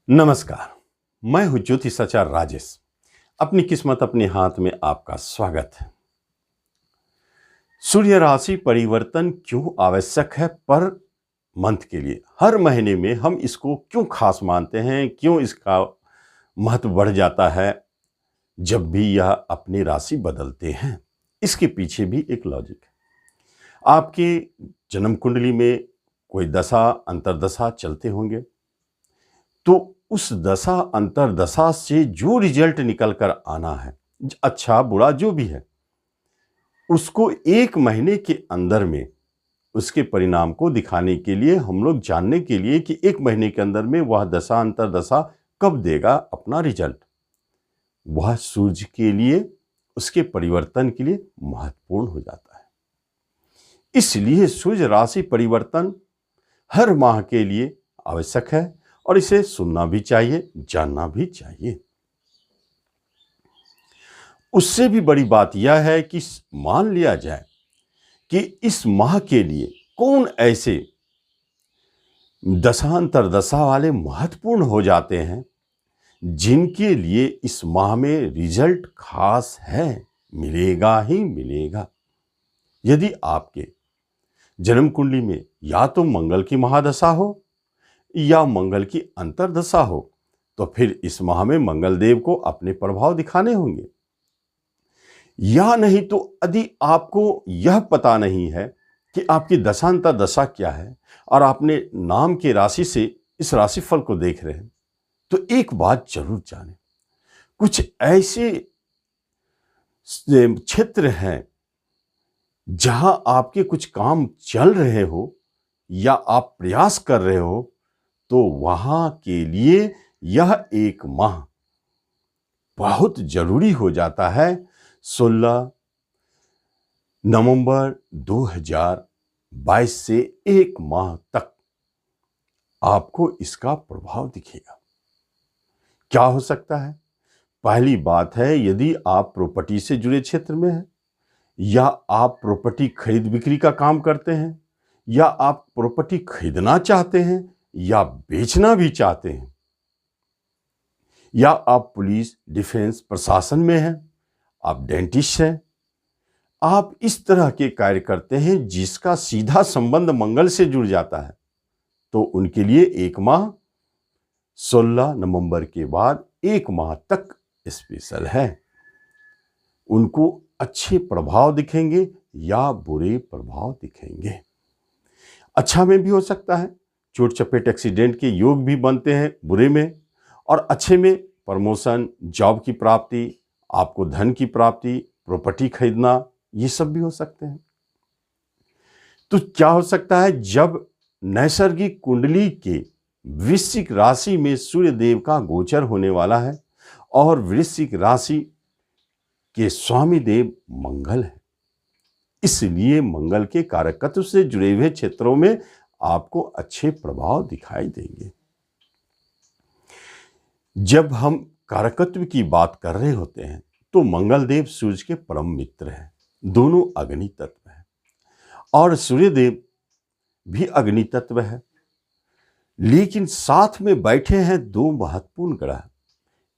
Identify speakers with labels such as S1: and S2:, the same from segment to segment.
S1: नमस्कार। मैं हूं ज्योतिषाचार्य राजेश। अपनी किस्मत अपने हाथ में आपका स्वागत है। सूर्य राशि परिवर्तन क्यों आवश्यक है पर मंथ के लिए, हर महीने में हम इसको क्यों खास मानते हैं, क्यों इसका महत्व बढ़ जाता है जब भी यह अपनी राशि बदलते हैं। इसके पीछे भी एक लॉजिक है। आपके जन्म कुंडली में कोई दशा अंतर्दशा चलते होंगे, तो उस दशा अंतर्दशा से जो रिजल्ट निकल कर आना है, अच्छा बुरा जो भी है, उसको एक महीने के अंदर में उसके परिणाम को दिखाने के लिए, हम लोग जानने के लिए कि एक महीने के अंदर में वह दशा अंतर्दशा कब देगा अपना रिजल्ट, वह सूर्य के लिए, उसके परिवर्तन के लिए महत्वपूर्ण हो जाता है। इसलिए सूर्य राशि परिवर्तन हर माह के लिए आवश्यक है और इसे सुनना भी चाहिए, जानना भी चाहिए। उससे भी बड़ी बात यह है कि मान लिया जाए कि इस माह के लिए कौन ऐसे दशांतरदशा वाले महत्वपूर्ण हो जाते हैं जिनके लिए इस माह में रिजल्ट खास है, मिलेगा ही मिलेगा। यदि आपके जन्म कुंडली में या तो मंगल की महादशा हो या मंगल की अंतर्दशा हो, तो फिर इस माह में मंगल देव को अपने प्रभाव दिखाने होंगे। या नहीं तो यदि आपको यह पता नहीं है कि आपकी दशांतरदशा क्या है और आपने नाम की राशि से इस राशिफल को देख रहे हैं, तो एक बात जरूर जानें, कुछ ऐसे क्षेत्र हैं जहां आपके कुछ काम चल रहे हो या आप प्रयास कर रहे हो, तो वहां के लिए यह एक माह बहुत जरूरी हो जाता है। 16 नवंबर 2022 से एक माह तक आपको इसका प्रभाव दिखेगा। क्या हो सकता है? पहली बात है, यदि आप प्रॉपर्टी से जुड़े क्षेत्र में हैं, या आप प्रॉपर्टी खरीद बिक्री का काम करते हैं, या आप प्रॉपर्टी खरीदना चाहते हैं या बेचना भी चाहते हैं, या आप पुलिस डिफेंस प्रशासन में हैं, आप डेंटिस्ट हैं, आप इस तरह के कार्य करते हैं जिसका सीधा संबंध मंगल से जुड़ जाता है, तो उनके लिए एक माह 16 नवंबर के बाद एक माह तक स्पेशल है। उनको अच्छे प्रभाव दिखेंगे या बुरे प्रभाव दिखेंगे। अच्छा में भी हो सकता है, चोट चपेट एक्सीडेंट के योग भी बनते हैं बुरे में, और अच्छे में प्रमोशन, जॉब की प्राप्ति, आपको धन की प्राप्ति, प्रॉपर्टी खरीदना, ये सब भी हो सकते हैं। तो क्या हो सकता है, जब नैसर्गिक कुंडली के वृश्चिक राशि में सूर्य देव का गोचर होने वाला है और वृश्चिक राशि के स्वामी देव मंगल है, इसलिए मंगल के कारकत्व से जुड़े हुए क्षेत्रों में आपको अच्छे प्रभाव दिखाई देंगे। जब हम कारकत्व की बात कर रहे होते हैं तो मंगल देव सूर्य के परम मित्र हैं, दोनों अग्नि तत्व हैं, और सूर्य देव भी अग्नि तत्व है, लेकिन साथ में बैठे हैं दो महत्वपूर्ण ग्रह,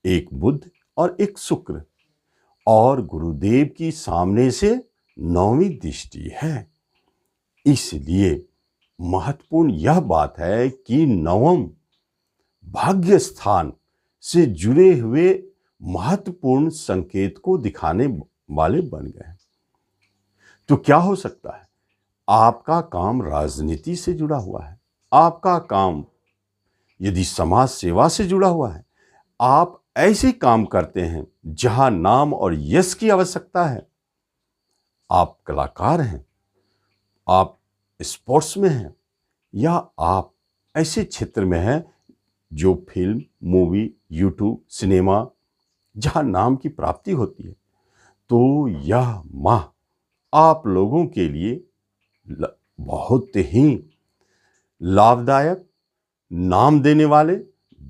S1: एक बुध और एक शुक्र, और गुरुदेव की सामने से 9वीं दृष्टि है। इसलिए महत्वपूर्ण यह बात है कि नवम भाग्य स्थान से जुड़े हुए महत्वपूर्ण संकेत को दिखाने वाले बन गए। तो क्या हो सकता है, आपका काम राजनीति से जुड़ा हुआ है, आपका काम यदि समाज सेवा से जुड़ा हुआ है, आप ऐसे काम करते हैं जहां नाम और यश की आवश्यकता है, आप कलाकार हैं, आप स्पोर्ट्स में हैं, या आप ऐसे क्षेत्र में हैं जो फिल्म, मूवी, यूट्यूब, सिनेमा, जहां नाम की प्राप्ति होती है, तो यह माह आप लोगों के लिए बहुत ही लाभदायक, नाम देने वाले,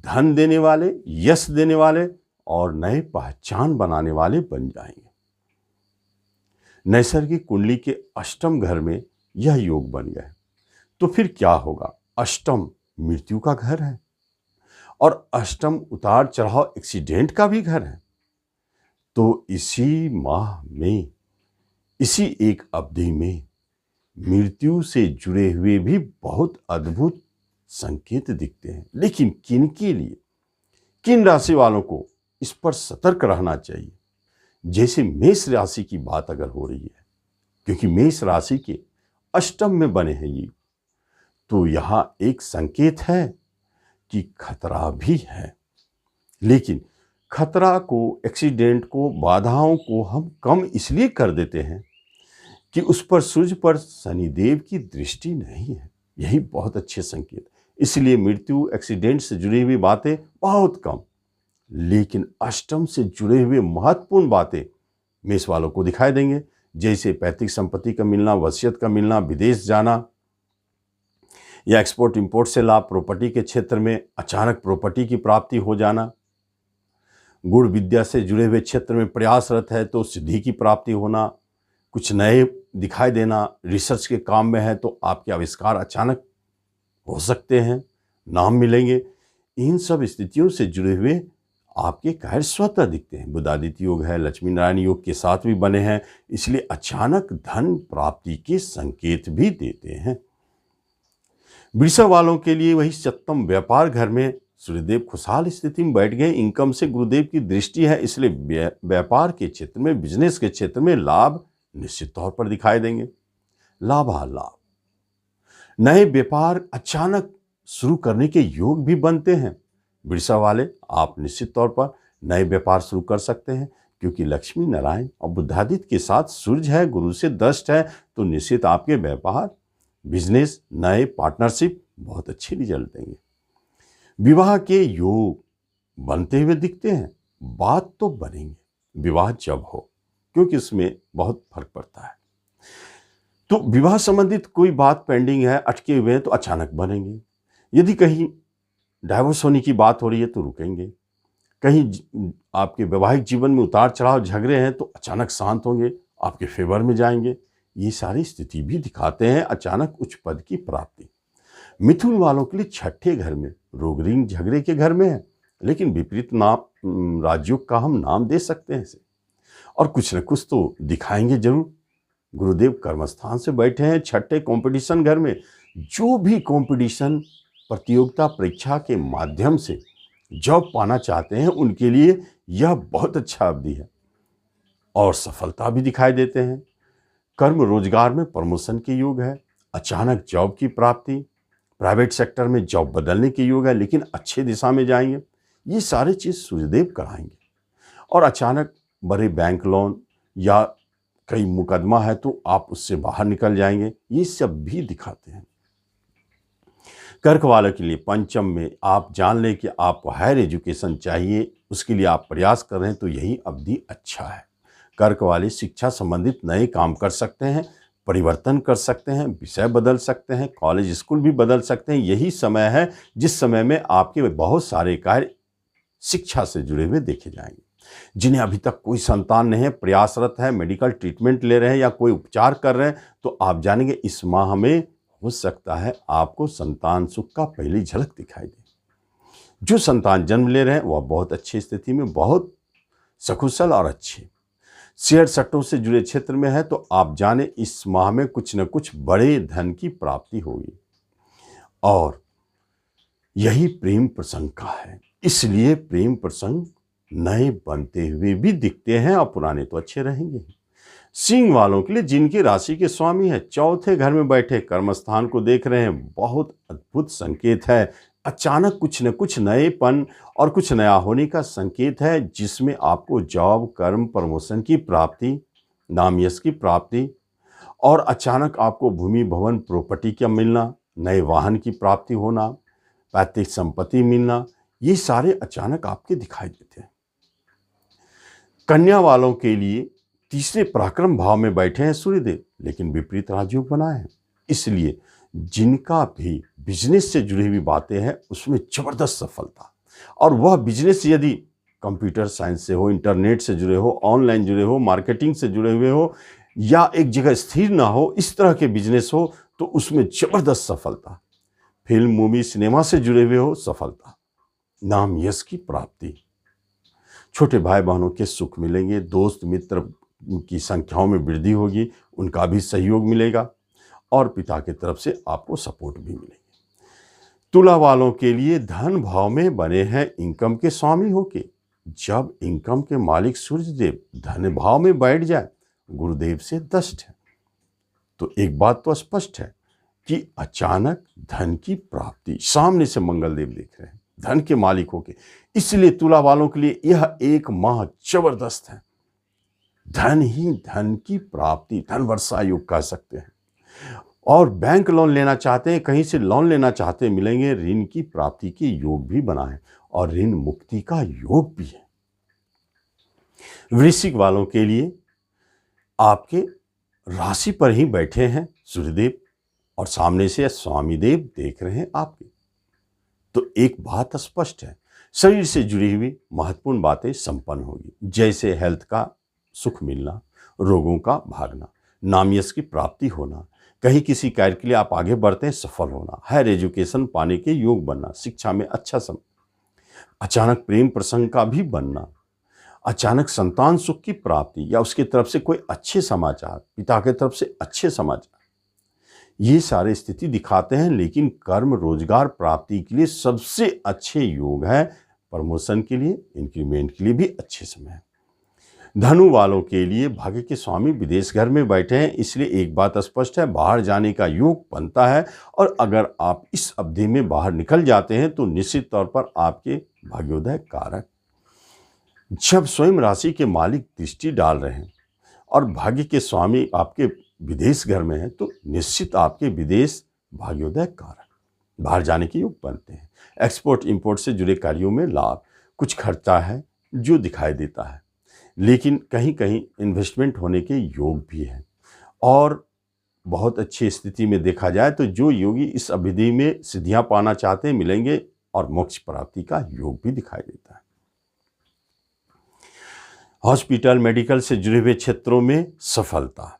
S1: धन देने वाले, यश देने वाले और नए पहचान बनाने वाले बन जाएंगे। नैसर्गिक कुंडली के अष्टम घर में यह योग बन गए, तो फिर क्या होगा, अष्टम मृत्यु का घर है और अष्टम उतार चढ़ाव एक्सीडेंट का भी घर है। तो इसी माह में, इसी एक अवधि में मृत्यु से जुड़े हुए भी बहुत अद्भुत संकेत दिखते हैं। लेकिन किन के लिए, किन राशि वालों को इस पर सतर्क रहना चाहिए? जैसे मेष राशि की बात अगर हो रही है, क्योंकि मेष राशि के अष्टम में बने हैं ये, तो यहां एक संकेत है कि खतरा भी है। लेकिन खतरा को, एक्सीडेंट को, बाधाओं को हम कम इसलिए कर देते हैं कि उस पर, सूर्य पर शनिदेव की दृष्टि नहीं है। यही बहुत अच्छे संकेत। इसलिए मृत्यु, एक्सीडेंट से जुड़ी हुई बातें बहुत कम, लेकिन अष्टम से जुड़े हुए महत्वपूर्ण बातें मेष वालों को दिखाई देंगे। जैसे पैतृक संपत्ति का मिलना, वसीयत का मिलना, विदेश जाना या एक्सपोर्ट इंपोर्ट से लाभ, प्रॉपर्टी के क्षेत्र में अचानक प्रॉपर्टी की प्राप्ति हो जाना, गुण विद्या से जुड़े हुए क्षेत्र में प्रयासरत है तो सिद्धि की प्राप्ति होना, कुछ नए दिखाई देना, रिसर्च के काम में है तो आपके आविष्कार अचानक हो सकते हैं, नाम मिलेंगे। इन सब स्थितियों से जुड़े हुए आपके कार्य स्वतः दिखते हैं। बुधादित्य योग है, लक्ष्मी नारायण योग के साथ भी बने हैं, इसलिए अचानक धन प्राप्ति के संकेत भी देते हैं। वृषभ वालों के लिए वही सप्तम व्यापार घर में सूर्यदेव खुशहाल स्थिति में बैठ गए। इनकम से गुरुदेव की दृष्टि है, इसलिए व्यापार के क्षेत्र में, बिजनेस के क्षेत्र में लाभ निश्चित तौर पर दिखाई देंगे। लाभालाभ, नए व्यापार अचानक शुरू करने के योग भी बनते हैं। वृषभ वाले, आप निश्चित तौर पर नए व्यापार शुरू कर सकते हैं, क्योंकि लक्ष्मी नारायण और बुधादित्य के साथ सूर्य है, गुरु से दष्ट है, तो निश्चित आपके व्यापार, बिजनेस, नए पार्टनरशिप बहुत अच्छे रिजल्ट देंगे। विवाह के योग बनते हुए दिखते हैं। बात तो बनेंगे विवाह जब हो, क्योंकि इसमें बहुत फर्क पड़ता है। तो विवाह संबंधित कोई बात पेंडिंग है, अटके हुए हैं, तो अचानक बनेंगे। यदि कहीं डाइवोर्स होने की बात हो रही है तो रुकेंगे। कहीं आपके वैवाहिक जीवन में उतार चढ़ाव, झगड़े हैं तो अचानक शांत होंगे, आपके फेवर में जाएंगे। ये सारी स्थिति भी दिखाते हैं अचानक उच्च पद की प्राप्ति। मिथुन वालों के लिए छठे घर में रोग ऋण झगड़े के घर में है, लेकिन विपरीत नाम, राजयोग का हम नाम दे सकते हैं इसे, और कुछ न कुछ तो दिखाएंगे जरूर। गुरुदेव कर्मस्थान से बैठे हैं छठे कंपटीशन घर में। जो भी कंपटीशन, प्रतियोगिता, परीक्षा के माध्यम से जॉब पाना चाहते हैं, उनके लिए यह बहुत अच्छा अवधि है और सफलता भी दिखाई देते हैं। कर्म रोजगार में प्रमोशन के योग है, अचानक जॉब की प्राप्ति, प्राइवेट सेक्टर में जॉब बदलने के योग है, लेकिन अच्छे दिशा में जाएंगे। ये सारी चीज़ सूर्यदेव कराएंगे। और अचानक बड़े बैंक लोन या कई मुकदमा है तो आप उससे बाहर निकल जाएंगे, ये सब भी दिखाते हैं। कर्क वालों के लिए पंचम में आप जान लें कि आपको हायर एजुकेशन चाहिए, उसके लिए आप प्रयास कर रहे हैं, तो यही अवधि अच्छा है। कर्क वाले शिक्षा संबंधित नए काम कर सकते हैं, परिवर्तन कर सकते हैं, विषय बदल सकते हैं, कॉलेज स्कूल भी बदल सकते हैं। यही समय है जिस समय में आपके बहुत सारे कार्य शिक्षा से जुड़े हुए देखे जाएंगे। जिन्हें अभी तक कोई संतान नहीं है, प्रयासरत है, मेडिकल ट्रीटमेंट ले रहे हैं या कोई उपचार कर रहे हैं, तो आप जानेंगे इस माह में हो सकता है आपको संतान सुख का पहली झलक दिखाई दे। जो संतान जन्म ले रहे हैं वह बहुत अच्छी स्थिति में, बहुत सकुशल और अच्छे शेयर सट्टों से जुड़े क्षेत्र में है, तो आप जाने इस माह में कुछ न कुछ बड़े धन की प्राप्ति होगी। और यही प्रेम प्रसंग का है, इसलिए प्रेम प्रसंग नए बनते हुए भी दिखते हैं और पुराने तो अच्छे रहेंगे। सिंह वालों के लिए, जिनकी राशि के स्वामी है, चौथे घर में बैठे कर्मस्थान को देख रहे हैं, बहुत अद्भुत संकेत है। अचानक कुछ न कुछ नएपन और कुछ नया होने का संकेत है, जिसमें आपको जॉब, कर्म, प्रमोशन की प्राप्ति, नाम यश की प्राप्ति, और अचानक आपको भूमि, भवन, प्रॉपर्टी का मिलना, नए वाहन की प्राप्ति होना, पैतृक संपत्ति मिलना, ये सारे अचानक आपके दिखाई देते हैं। कन्या वालों के लिए तीसरे पराक्रम भाव में बैठे हैं सूर्यदेव, लेकिन विपरीत राजयोग बनाए हैं, इसलिए जिनका भी बिजनेस से जुड़ी हुई बातें हैं उसमें जबरदस्त सफलता। और वह बिजनेस यदि कंप्यूटर साइंस से हो, इंटरनेट से जुड़े हो, ऑनलाइन जुड़े हो, मार्केटिंग से जुड़े हुए हो, या एक जगह स्थिर ना हो, इस तरह के बिजनेस हो, तो उसमें जबरदस्त सफलता। फिल्म, मूवी, सिनेमा से जुड़े हुए हो, सफलता। नाम यश की प्राप्ति, छोटे भाई बहनों के सुख मिलेंगे, दोस्त मित्र की संख्याओं में वृद्धि होगी, उनका भी सहयोग मिलेगा और पिता की तरफ से आपको सपोर्ट भी मिलेगी। तुला वालों के लिए धन भाव में बने हैं इनकम के स्वामी होके। जब इनकम के मालिक सूर्य देव धन भाव में बैठ जाए, गुरुदेव से दष्ट है, तो एक बात तो स्पष्ट है कि अचानक धन की प्राप्ति, सामने से मंगल देव देख रहे हैं धन के मालिक होके। इसलिए तुला वालों के लिए यह एक माह जबरदस्त है। धन ही धन की प्राप्ति, धन वर्षा योग कह सकते हैं। और बैंक लोन लेना चाहते हैं, कहीं से लोन लेना चाहते हैं, मिलेंगे। ऋण की प्राप्ति के योग भी बना है और ऋण मुक्ति का योग भी है। वृश्चिक वालों के लिए आपके राशि पर ही बैठे हैं सूर्यदेव और सामने से स्वामी देव देख रहे हैं आपके। तो एक बात स्पष्ट है, शरीर से जुड़ी हुई महत्वपूर्ण बातें संपन्न होगी, जैसे हेल्थ का सुख मिलना, रोगों का भागना, नाम यश की प्राप्ति होना, कहीं किसी कार्य के लिए आप आगे बढ़ते हैं सफल होना, हायर एजुकेशन पाने के योग बनना, शिक्षा में अच्छा समय, अचानक प्रेम प्रसंग का भी बनना, अचानक संतान सुख की प्राप्ति या उसकी तरफ से कोई अच्छे समाचार, पिता की तरफ से अच्छे समाचार, ये सारे स्थिति दिखाते हैं। लेकिन कर्म रोजगार प्राप्ति के लिए सबसे अच्छे योग है, प्रमोशन के लिए, इंक्रीमेंट के लिए भी अच्छे समय है। धनु वालों के लिए भाग्य के स्वामी विदेश घर में बैठे हैं, इसलिए एक बात स्पष्ट है, बाहर जाने का योग बनता है। और अगर आप इस अवधि में बाहर निकल जाते हैं तो निश्चित तौर पर आपके भाग्योदय कारक, जब स्वयं राशि के मालिक दृष्टि डाल रहे हैं और भाग्य के स्वामी आपके विदेश घर में है, तो निश्चित आपके विदेश भाग्योदय कारक, बाहर जाने के योग बनते हैं। एक्सपोर्ट इंपोर्ट से जुड़े कार्यों में लाभ, कुछ खर्चा है जो दिखाई देता है, लेकिन कहीं कहीं इन्वेस्टमेंट होने के योग भी है। और बहुत अच्छी स्थिति में देखा जाए तो जो योगी इस अवधि में सिद्धियां पाना चाहते हैं मिलेंगे और मोक्ष प्राप्ति का योग भी दिखाई देता है। हॉस्पिटल मेडिकल से जुड़े हुए क्षेत्रों में सफलता।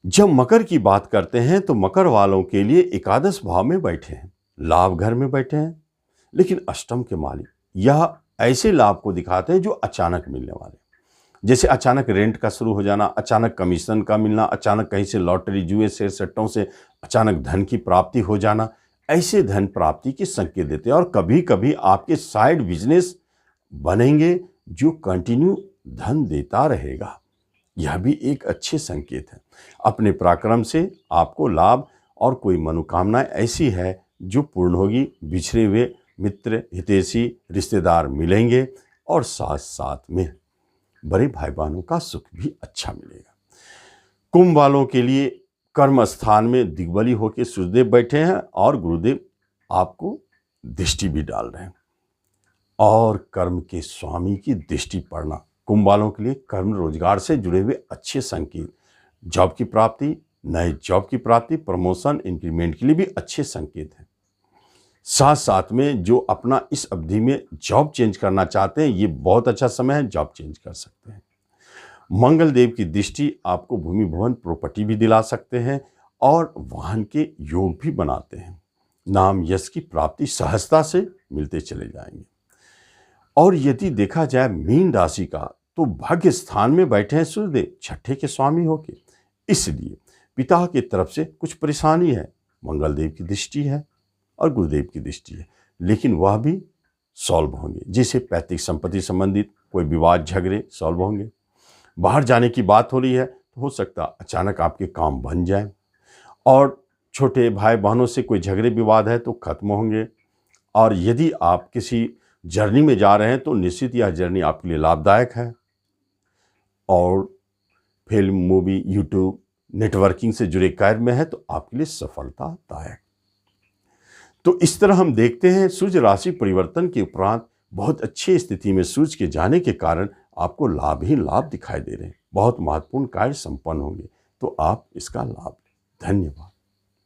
S1: जब मकर की बात करते हैं तो मकर वालों के लिए एकादश भाव में बैठे हैं, लाभ घर में बैठे हैं, लेकिन अष्टम के मालिक यह ऐसे लाभ को दिखाते हैं जो अचानक मिलने वाले, जैसे अचानक रेंट का शुरू हो जाना, अचानक कमीशन का मिलना, अचानक कहीं से लॉटरी जुए शेयर सट्टों से अचानक धन की प्राप्ति हो जाना, ऐसे धन प्राप्ति के संकेत देते हैं। और कभी कभी आपके साइड बिजनेस बनेंगे जो कंटिन्यू धन देता रहेगा, यह भी एक अच्छे संकेत है। अपने पराक्रम से आपको लाभ और कोई मनोकामना ऐसी है जो पूर्ण होगी। बिछड़े हुए मित्र हितैषी रिश्तेदार मिलेंगे और साथ साथ में बड़े भाई बहनों का सुख भी अच्छा मिलेगा। कुंभ वालों के लिए कर्म स्थान में दिग्बली होकर सूर्यदेव बैठे हैं और गुरुदेव आपको दृष्टि भी डाल रहे हैं और कर्म के स्वामी की दृष्टि पड़ना कुंभ वालों के लिए कर्म रोजगार से जुड़े हुए अच्छे संकेत, जॉब की प्राप्ति, नए जॉब की प्राप्ति, प्रमोशन, इंक्रीमेंट के लिए भी अच्छे संकेत हैं। साथ साथ में जो अपना इस अवधि में जॉब चेंज करना चाहते हैं, ये बहुत अच्छा समय है, जॉब चेंज कर सकते हैं। मंगल देव की दृष्टि आपको भूमि भवन प्रॉपर्टी भी दिला सकते हैं और वाहन के योग भी बनाते हैं। नाम यश की प्राप्ति सहजता से मिलते चले जाएंगे। और यदि देखा जाए मीन राशि का, तो भाग्य स्थान में बैठे हैं सूर्यदेव छठे के स्वामी होके, इसलिए पिता की तरफ से कुछ परेशानी है। मंगल देव की दृष्टि है और गुरुदेव की दृष्टि है, लेकिन वह भी सॉल्व होंगे। जैसे पैतृक संपत्ति संबंधित कोई विवाद झगड़े सॉल्व होंगे। बाहर जाने की बात हो रही है तो हो सकता अचानक आपके काम बन जाए और छोटे भाई बहनों से कोई झगड़े विवाद है तो खत्म होंगे। और यदि आप किसी जर्नी में जा रहे हैं तो निश्चित यह जर्नी आपके लिए लाभदायक है। और फिल्म, मूवी, यूट्यूब, नेटवर्किंग से जुड़े कार्य में है तो आपके लिए सफलतादायक। तो इस तरह हम देखते हैं सूर्य राशि परिवर्तन के उपरांत बहुत अच्छी स्थिति में सूर्य के जाने के कारण आपको लाभ ही लाभ दिखाई दे रहे हैं। बहुत महत्वपूर्ण कार्य संपन्न होंगे, तो आप इसका लाभ लें। धन्यवाद।